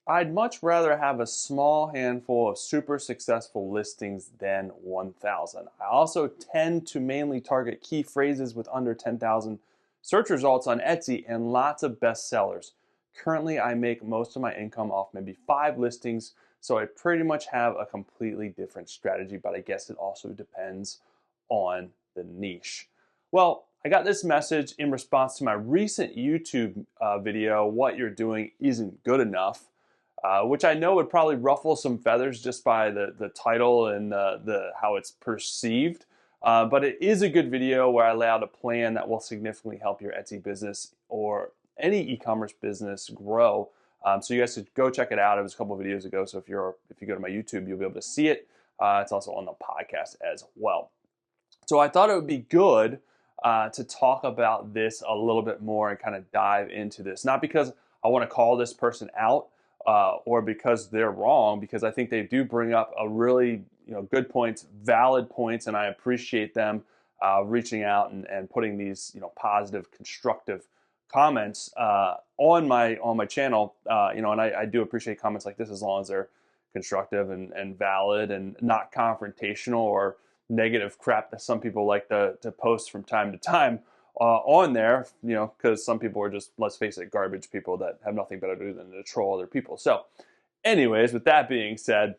I'd much rather have a small handful of super successful listings than 1,000. I also tend to mainly target key phrases with under 10,000 search results on Etsy and lots of bestsellers. Currently, I make most of my income off maybe 5 listings, so I pretty much have a completely different strategy, but I guess it also depends on the niche. Well, I got this message in response to my recent YouTube video, What You're Doing Isn't Good Enough, which I know would probably ruffle some feathers just by the title and the how it's perceived. But it is a good video where I lay out a plan that will significantly help your Etsy business or any e-commerce business grow. So you guys should go check it out. It was a couple of videos ago. So if you go to my YouTube, you'll be able to see it. It's also on the podcast as well. So I thought it would be good to talk about this a little bit more and kind of dive into this. Not because I want to call this person out or because they're wrong, because I think they do bring up a really good points, valid points, and I appreciate them reaching out and putting these positive, constructive comments on my channel. And I do appreciate comments like this as long as they're constructive and valid and not confrontational or negative crap that some people like to post from time to time on there, because some people are just, let's face it, garbage people that have nothing better to do than to troll other people. So anyways, with that being said,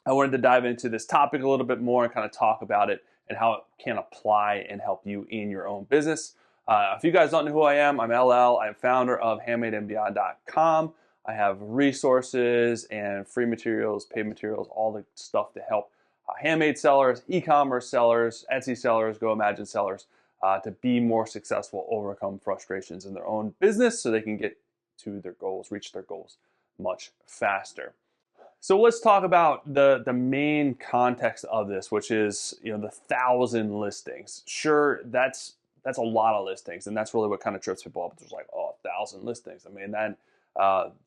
I wanted to dive into this topic a little bit more and kind of talk about it and how it can apply and help you in your own business. If you guys don't know who I am, I'm LL. I'm founder of handmadeandbeyond.com. I have resources and free materials, paid materials, all the stuff to help handmade sellers, e-commerce sellers, Etsy sellers, Go Imagine sellers to be more successful, overcome frustrations in their own business so they can get to their goals, reach their goals much faster. So let's talk about the main context of this, which is the 1,000 listings. Sure, that's a lot of listings, and that's really what kind of trips people up. There's like, 1,000 listings. I mean,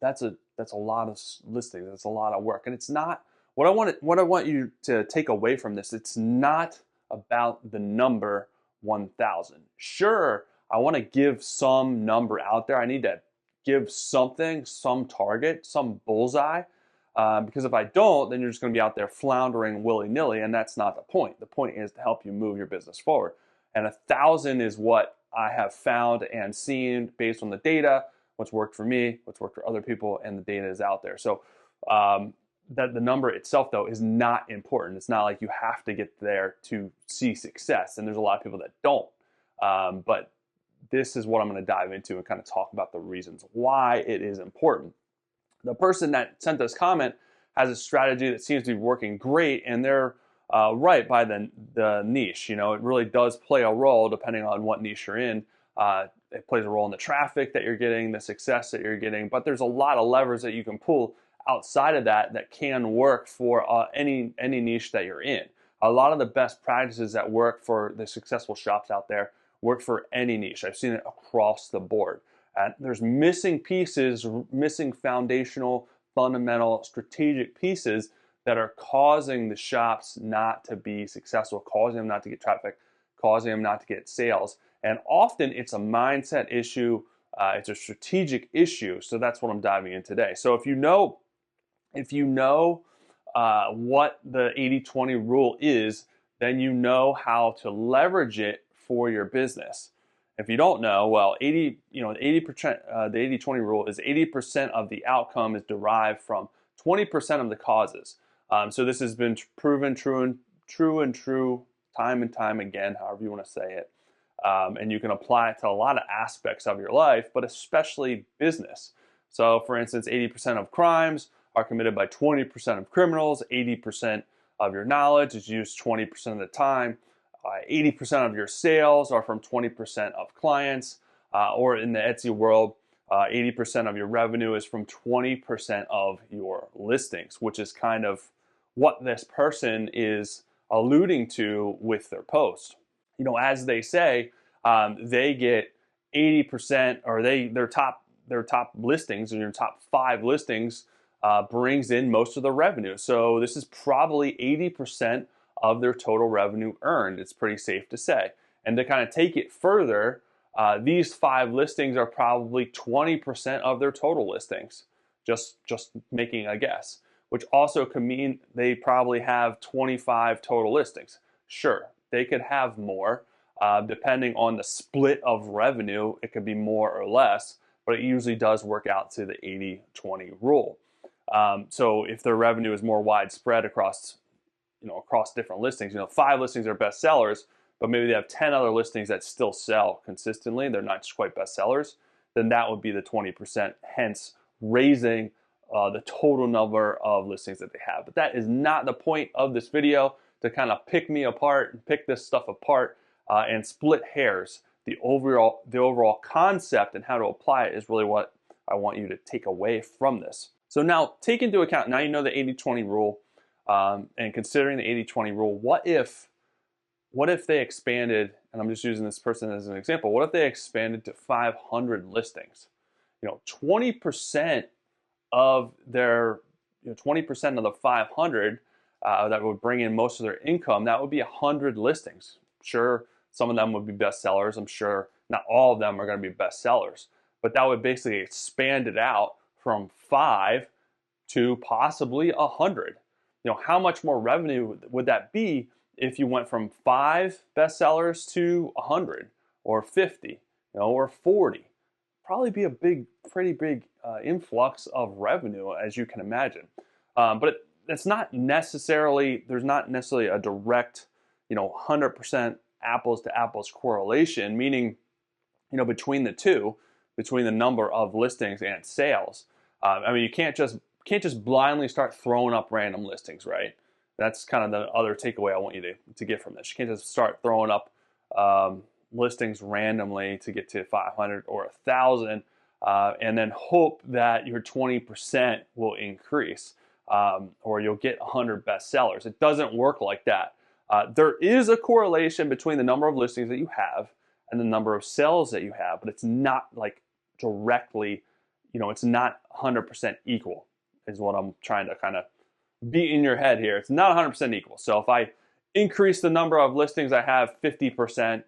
that's a lot of listings. That's a lot of work, and it's not what I want you to take away from this. It's not about the number 1,000. Sure, I want to give some number out there. I need to give something, some target, some bullseye. Because if I don't, then you're just going to be out there floundering willy-nilly, and that's not the point. The point is to help you move your business forward. And 1,000 is what I have found and seen based on the data, what's worked for me, what's worked for other people, and the data is out there. So that the number itself, though, is not important. It's not like you have to get there to see success, and there's a lot of people that don't. But this is what I'm going to dive into and kind of talk about the reasons why it is important. The person that sent this comment has a strategy that seems to be working great, and they're right by the niche. It really does play a role depending on what niche you're in. It plays a role in the traffic that you're getting, the success that you're getting, but there's a lot of levers that you can pull outside of that can work for any niche that you're in. A lot of the best practices that work for the successful shops out there work for any niche. I've seen it across the board. There's missing pieces, missing foundational, fundamental, strategic pieces that are causing the shops not to be successful, causing them not to get traffic, causing them not to get sales. And often it's a mindset issue, it's a strategic issue. So that's what I'm diving in today. So if you know what the 80-20 rule is, then you know how to leverage it for your business. If you don't know, well, 80%, the 80-20 rule is 80% of the outcome is derived from 20% of the causes. So this has been proven true time and time again, however you want to say it. And you can apply it to a lot of aspects of your life, but especially business. So for instance, 80% of crimes are committed by 20% of criminals, 80% of your knowledge is used 20% of the time. 80% of your sales are from 20% of clients, or in the Etsy world, 80% of your revenue is from 20% of your listings, which is kind of what this person is alluding to with their post. As they say, they get 80%, or their top listings, or your top 5 listings, brings in most of the revenue. So this is probably 80% of their total revenue earned. It's pretty safe to say. And to kind of take it further, these 5 listings are probably 20% of their total listings, just making a guess, which also could mean they probably have 25 total listings. Sure, they could have more. Depending on the split of revenue, it could be more or less, but it usually does work out to the 80-20 rule. So if their revenue is more widespread across different listings, 5 listings are best sellers, but maybe they have 10 other listings that still sell consistently, they're not just quite best sellers, then that would be the 20%, hence raising the total number of listings that they have. But that is not the point of this video, to kind of pick me apart and pick this stuff apart and split hairs. The overall concept and how to apply it is really what I want you to take away from this. So now take into account, now you know the 80-20 rule, and considering the 80-20 rule, what if they expanded, and I'm just using this person as an example, what if they expanded to 500 listings? 20% of their, 20% of the 500 that would bring in most of their income, that would be 100 listings. Sure, some of them would be best sellers. I'm sure not all of them are going to be best sellers, but that would basically expand it out from 5 to possibly 100. How much more revenue would that be if you went from 5 bestsellers to 100 or 50, or 40? Probably be a pretty big influx of revenue, as you can imagine. But there's not necessarily a direct, 100% apples to apples correlation, meaning, between the two, between the number of listings and sales. You can't just blindly start throwing up random listings, right? That's kind of the other takeaway I want you to get from this. You can't just start throwing up listings randomly to get to 500 or 1,000 and then hope that your 20% will increase or you'll get 100 bestsellers. It doesn't work like that. There is a correlation between the number of listings that you have and the number of sales that you have, but it's not like directly, it's not 100% equal, is what I'm trying to kind of beat in your head here. It's not 100% equal. So if I increase the number of listings I have 50%,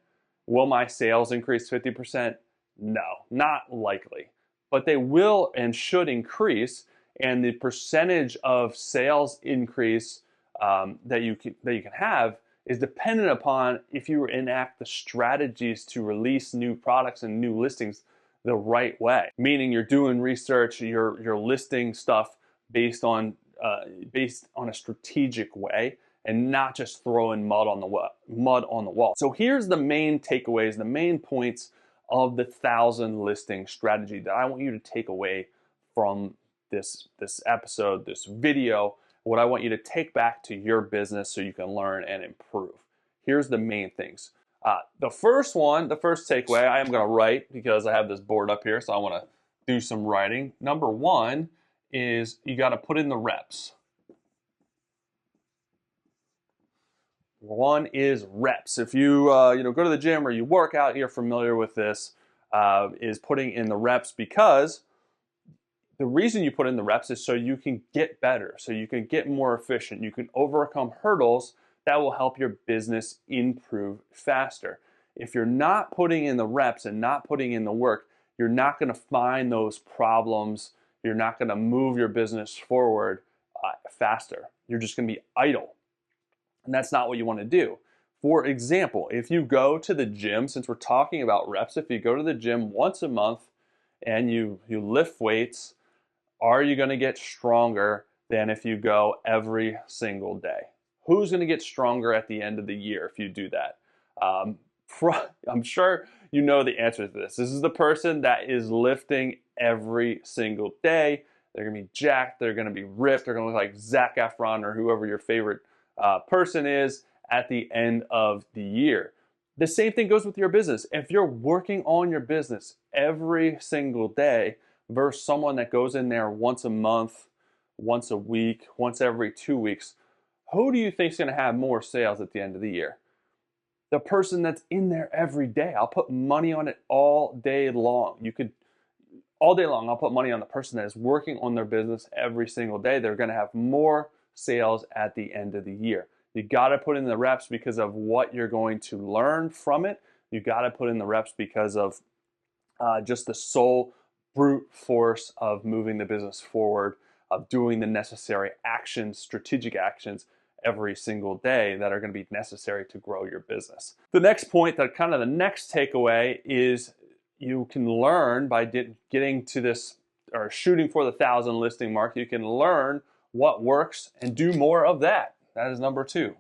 will my sales increase 50%? No, not likely. But they will and should increase, and the percentage of sales increase that you can have is dependent upon if you enact the strategies to release new products and new listings the right way. Meaning you're doing research, you're listing stuff based on a strategic way, and not just throwing mud on the wall. So here's the main takeaways, the main points of the 1,000 listing strategy that I want you to take away from this episode, this video, what I want you to take back to your business so you can learn and improve. Here's the main things. The first takeaway, I am going to write because I have this board up here, so I want to do some writing. Number 1 is you got to put in the reps. 1 is reps. If you go to the gym or you work out, you're familiar with this, is putting in the reps, because the reason you put in the reps is so you can get better, so you can get more efficient, you can overcome hurdles that will help your business improve faster. If you're not putting in the reps and not putting in the work, you're not going to find those problems. You're not going to move your business forward faster. You're just going to be idle. And that's not what you want to do. For example, if you go to the gym, since we're talking about reps, if you go to the gym once a month and you lift weights, are you going to get stronger than if you go every single day? Who's going to get stronger at the end of the year if you do that? I'm sure you know the answer to this. This is the person that is lifting every single day. They're going to be jacked. They're going to be ripped. They're going to look like Zac Efron or whoever your favorite person is at the end of the year. The same thing goes with your business. If you're working on your business every single day versus someone that goes in there once a month, once a week, once every 2 weeks, who do you think is going to have more sales at the end of the year? The person that's in there every day. I'll put money on it all day long. All day long, I'll put money on the person that is working on their business every single day. They're going to have more sales at the end of the year. You got to put in the reps because of what you're going to learn from it. You got to put in the reps because of just the sole brute force of moving the business forward, of doing the necessary actions, strategic actions every single day that are going to be necessary to grow your business. The next point, that kind of the next takeaway, is you can learn by getting to this, or shooting for the 1,000 listing mark. You can learn what works and do more of that. That is number 2.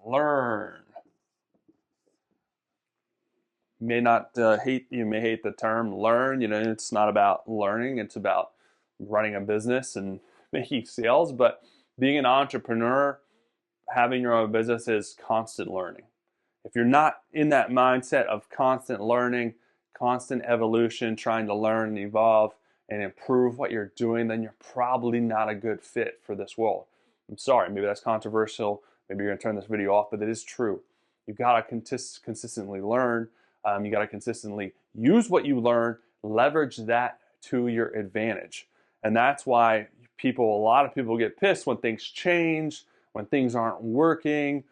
Learn. You may hate the term learn. It's not about learning. It's about running a business and making sales. But being an entrepreneur, having your own business, is constant learning. If you're not in that mindset of constant learning, constant evolution, trying to learn and evolve and improve what you're doing, then you're probably not a good fit for this world. I'm sorry, maybe that's controversial. Maybe you're going to turn this video off, but it is true. You've got to consistently learn. You got to consistently use what you learn, leverage that to your advantage. And that's why a lot of people get pissed when things change, when things aren't working.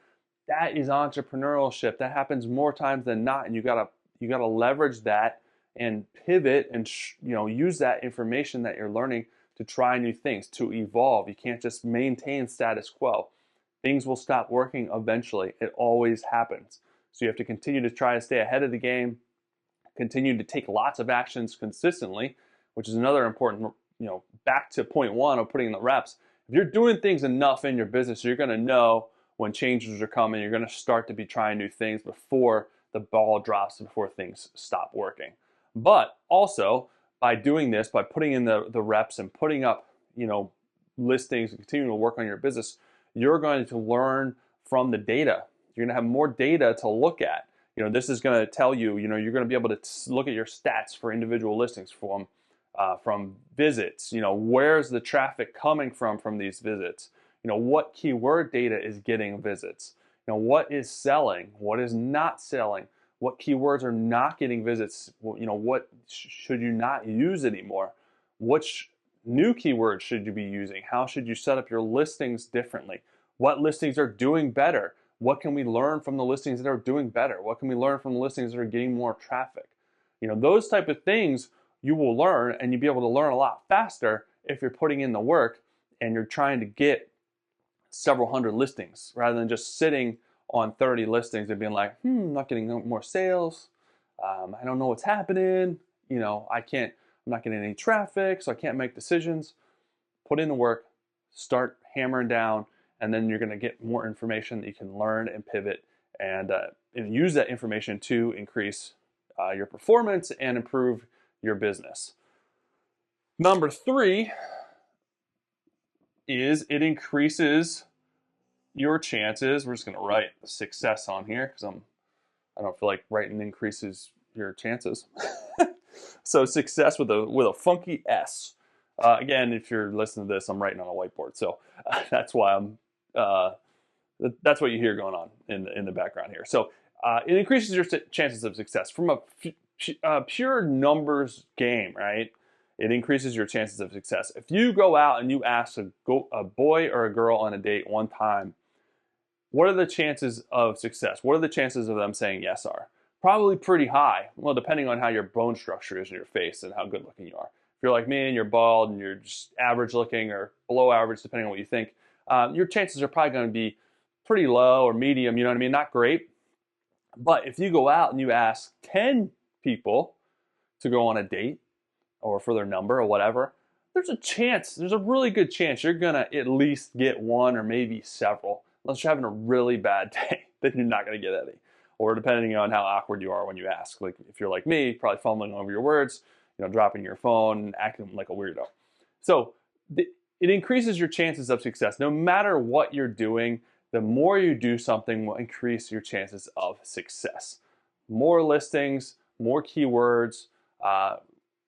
That is entrepreneurship. That happens more times than not, and you gotta leverage that and pivot and use that information that you're learning to try new things, to evolve. You can't just maintain status quo. Things will stop working eventually. It always happens. So you have to continue to try to stay ahead of the game, continue to take lots of actions consistently, which is another important, back to point 1 of putting in the reps. If you're doing things enough in your business, you're going to know when changes are coming. You're going to start to be trying new things before the ball drops, before things stop working. But also, by doing this, by putting in the reps and putting up, listings and continuing to work on your business, you're going to learn from the data. You're going to have more data to look at. This is going to tell you, you're going to be able to look at your stats for individual listings from visits. Where's the traffic coming from these visits? What keyword data is getting visits? What is selling? What is not selling? What keywords are not getting visits? What should you not use anymore? Which new keywords should you be using? How should you set up your listings differently? What listings are doing better? What can we learn from the listings that are doing better? What can we learn from the listings that are getting more traffic? Those type of things you will learn, and you'll be able to learn a lot faster if you're putting in the work and you're trying to get several hundred listings rather than just sitting on 30 listings and being like, I'm not getting more sales. I don't know what's happening. I'm not getting any traffic, so I can't make decisions. Put in the work, start hammering down, and then you're going to get more information that you can learn and pivot and use that information to increase your performance and improve your business. Number 3 is it increases your chances. We're just going to write success on here because I don't feel like writing increases your chances. So success with a funky S. Again, if you're listening to this, I'm writing on a whiteboard, so that's why that's what you hear going on in the background here. So it increases your chances of success from a pure numbers game, right? It increases your chances of success. If you go out and you ask a boy or a girl on a date one time, what are the chances of success? What are the chances of them saying yes are? Probably pretty high. Well, depending on how your bone structure is in your face and how good looking you are. If you're like me and you're bald and you're just average looking or below average, depending on what you think, your chances are probably going to be pretty low or medium, you know what I mean? Not great. But if you go out and you ask 10 people to go on a date or for their number or whatever, there's a really good chance you're going to at least get one or maybe several. Unless you're having a really bad day, then you're not going to get any. Or depending on how awkward you are when you ask. Like if you're like me, probably fumbling over your words, dropping your phone and acting like a weirdo. So it increases your chances of success. No matter what you're doing, the more you do something will increase your chances of success. More listings, more keywords,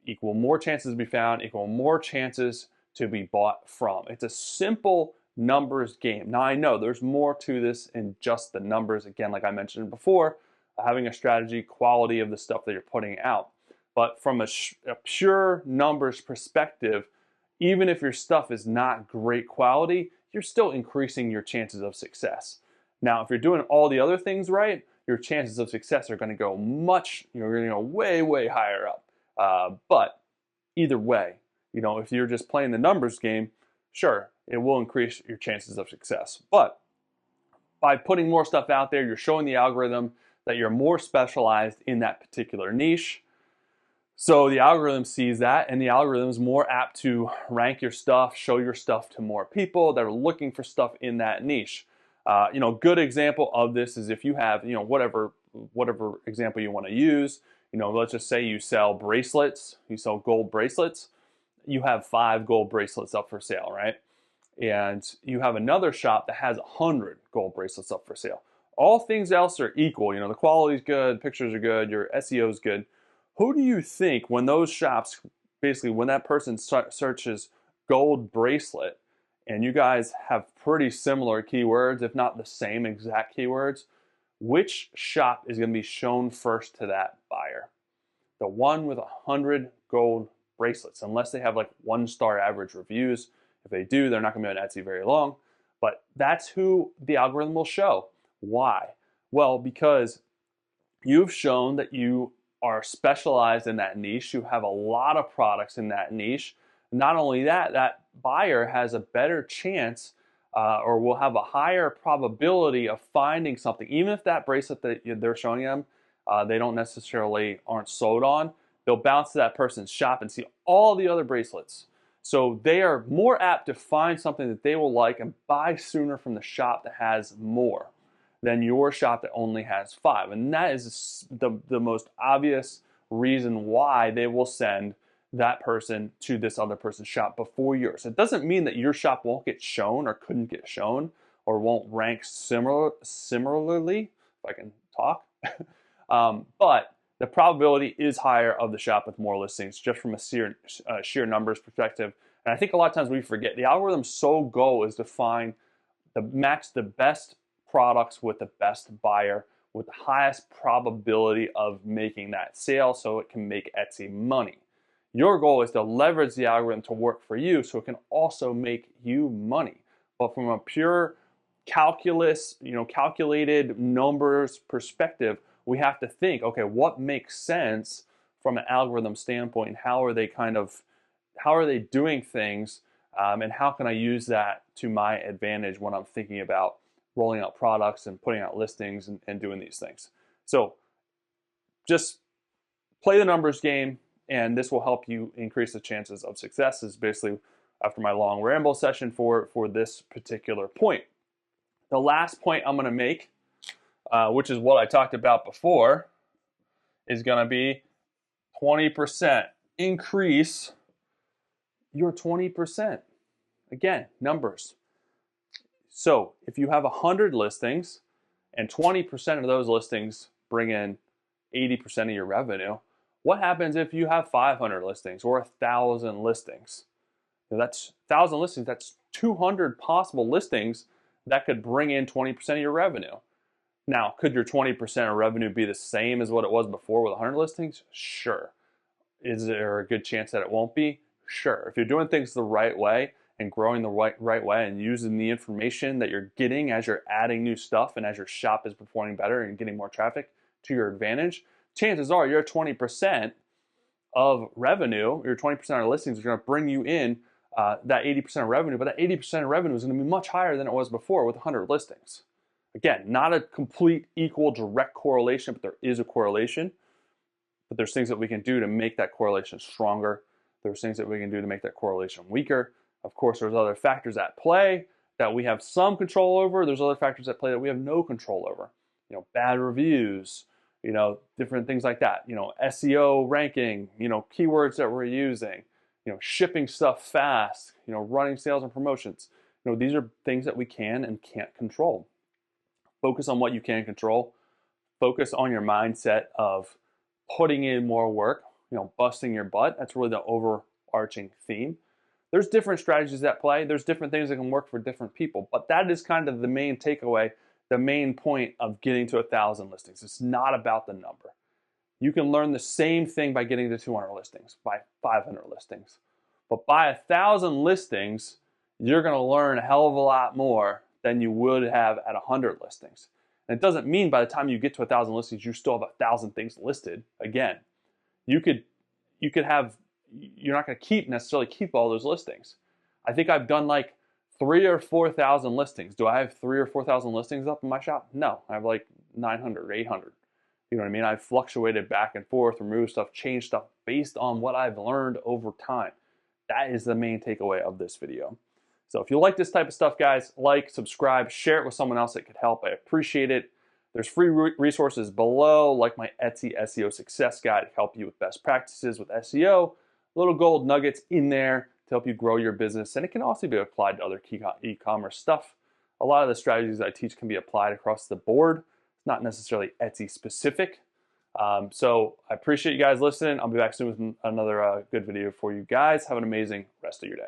equal more chances to be found, equal more chances to be bought from. It's a simple numbers game. Now I know there's more to this in just the numbers. Again, like I mentioned before, having a strategy, quality of the stuff that you're putting out. But from a pure numbers perspective, even if your stuff is not great quality, you're still increasing your chances of success. Now, if you're doing all the other things right, your chances of success are going to go you're going to go way, way higher up. But either way, if you're just playing the numbers game, sure, it will increase your chances of success. But by putting more stuff out there, you're showing the algorithm that you're more specialized in that particular niche. So the algorithm sees that, and the algorithm is more apt to rank your stuff, show your stuff to more people that are looking for stuff in that niche. Good example of this is if you have, whatever example you want to use. Let's just say you sell bracelets, you sell gold bracelets. You have 5 gold bracelets up for sale, right? And you have another shop that has 100 gold bracelets up for sale. All things else are equal. The quality's good, pictures are good, your SEO is good. Who do you think when those shops, basically when that person searches gold bracelet, and you guys have pretty similar keywords, if not the same exact keywords, which shop is going to be shown first to that buyer? The one with 100 gold bracelets, unless they have like 1-star average reviews. If they do, they're not going to be on Etsy very long. But that's who the algorithm will show. Why? Well, because you've shown that you are specialized in that niche. You have a lot of products in that niche. Not only that, that buyer has a better chance or will have a higher probability of finding something. Even if that bracelet that they're showing them, they don't necessarily aren't sold on, they'll bounce to that person's shop and see all the other bracelets. So they are more apt to find something that they will like and buy sooner from the shop that has more than your shop that only has 5. And that is the most obvious reason why they will send that person to this other person's shop before yours. It doesn't mean that your shop won't get shown or couldn't get shown or won't rank similarly, if I can talk. But the probability is higher of the shop with more listings, just from a sheer numbers perspective. And I think a lot of times we forget the algorithm's sole goal is to find match the best products with the best buyer with the highest probability of making that sale so it can make Etsy money. Your goal is to leverage the algorithm to work for you so it can also make you money. But from a pure calculus, calculated numbers perspective, we have to think, okay, what makes sense from an algorithm standpoint, and how are they doing things, and how can I use that to my advantage when I'm thinking about rolling out products and putting out listings and doing these things. So just play the numbers game, and this will help you increase the chances of success. Is basically after my long ramble session for this particular point. The last point I'm going to make, which is what I talked about before, is going to be 20%. Increase your 20%. Again, numbers. So if you have 100 listings and 20% of those listings bring in 80% of your revenue, what happens if you have 500 listings or 1,000 listings? That's 1,000 listings. That's 200 possible listings that could bring in 20% of your revenue. Now, could your 20% of revenue be the same as what it was before with 100 listings? Sure. Is there a good chance that it won't be? Sure. If you're doing things the right way and growing the right way and using the information that you're getting as you're adding new stuff and as your shop is performing better and getting more traffic to your advantage, chances are your 20% of revenue, your 20% of listings are going to bring you in that 80% of revenue, but that 80% of revenue is going to be much higher than it was before with 100 listings. Again, not a complete equal direct correlation, but there is a correlation. But there's things that we can do to make that correlation stronger. There's things that we can do to make that correlation weaker. Of course, there's other factors at play that we have some control over. There's other factors at play that we have no control over. Bad reviews, different things like that. SEO ranking, keywords that we're using, shipping stuff fast, running sales and promotions. These are things that we can and can't control. Focus on what you can control. Focus on your mindset of putting in more work, busting your butt. That's really the overarching theme. There's different strategies at play. There's different things that can work for different people, but that is kind of the main takeaway, the main point of getting to 1,000 listings. It's not about the number. You can learn the same thing by getting to 200 listings, by 500 listings. But by 1,000 listings, you're going to learn a hell of a lot more than you would have at 100 listings. And it doesn't mean by the time you get to 1,000 listings, you still have 1,000 things listed. Again, you could you could have, you're not going to necessarily keep all those listings. I think I've done like 3,000 or 4,000 listings. Do I have 3,000 or 4,000 listings up in my shop? No, I have like 900 or 800. You know what I mean? I've fluctuated back and forth, removed stuff, changed stuff based on what I've learned over time. That is the main takeaway of this video. So if you like this type of stuff, guys, like, subscribe, share it with someone else that could help. I appreciate it. There's free resources below, like my Etsy SEO success guide to help you with best practices with SEO. Little gold nuggets in there to help you grow your business. And it can also be applied to other key e-commerce stuff. A lot of the strategies I teach can be applied across the board. It's not necessarily Etsy specific. So I appreciate you guys listening. I'll be back soon with another good video for you guys. Have an amazing rest of your day.